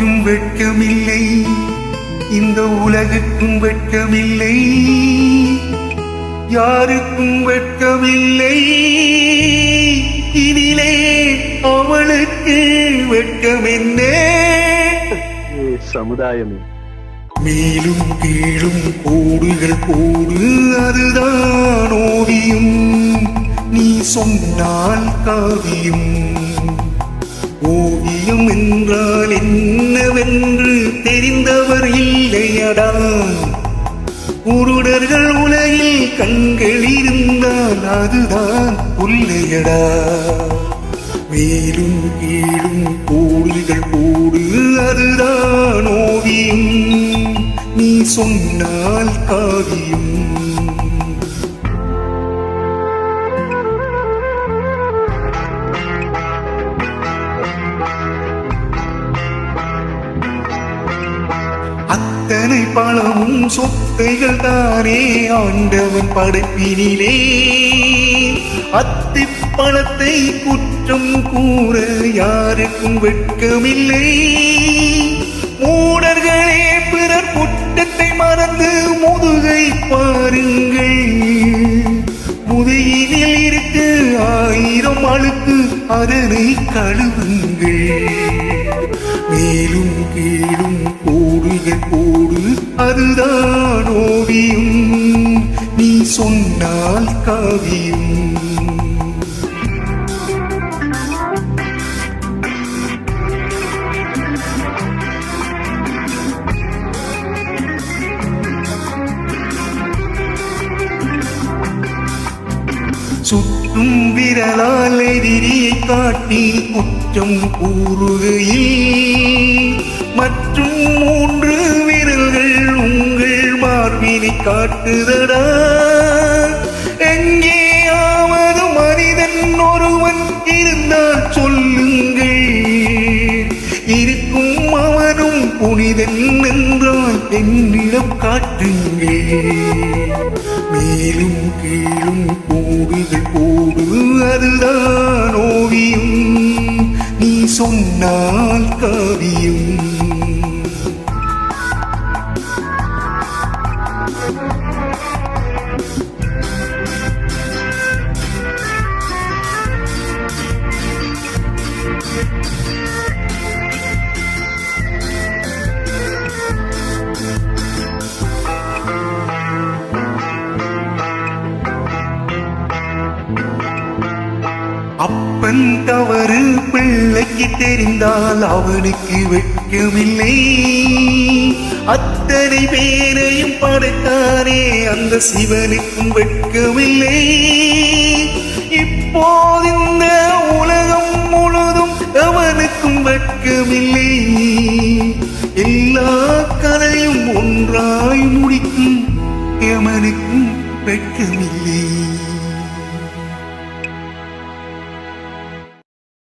யாருக்கும் வெட்கமில்லை, இந்த உலகுக்கும் வெட்கமில்லை, யாருக்கும் வெட்கமில்லை, இதிலே அவளுக்கு வெட்கமென்னே. சமுதாயமே மேலும் கீழும் கோடுகள் போடு, அதுதான் ஓவியம், நீ சொன்னால் காவியம். ஓவியம் என்றால் என்னவென்று தெரிந்தவர் இல்லையடா, குருடர்கள் உலகில் கண்கள் இருந்தால் அதுதான் புல்லையடா. மேலும் கீழும் கோடுகள் போடு, அதுதான் ஓவியம், நீ சொன்னால் காவியம். அத்தனை பழமும் சொத்தைகள் தானே ஆண்டவன் படைப்பினிலே, அத்திப்பழத்தை குற்றம் கூற யாருக்கும் வெட்கமில்லை. மூடர்களே பிறர் குற்றத்தை மறந்து முதுகை பாருங்கள், முதுகினில் இருக்கு 1000 அழுக்கு, அதனை கழுவுங்கள். மேலும் கீழும் கோடுகள் போடு, அதுதான் ஓவியம், நீ சொன்னால் காவியம். சுற்றும் விரலால் எதிரியை காட்டி குற்றம் கூறுகையில், மற்றும் 3 விரல்கள் உங்கள் மார்பினை காட்டுதடா. எங்கேயாவது மனிதன் ஒருவன் இருந்தால் சொல்லுங்கள், இருக்கும் அவனும் புனிதன் என்றால் என்னிடம் காட்டுங்கள். மேலும் கீழும் கோடுகள் போடு, அதுதான் ஓவியம், நீ சொன்னால் காவியம். அப்பன் தவறு பிள்ளைக்கு தெரிந்தால் அவனுக்கு வெட்கமில்லை, அத்தனை பேரையும் படைத்தானே அந்த சிவனுக்கும் வெட்கமில்லை. இப்போது இந்த உலகம் முழுதும் அவனுக்கும் வெட்கமில்லை, எல்லா கதையும் ஒன்றாய் முடிக்கும் எவனுக்கும் வெட்கமில்லை.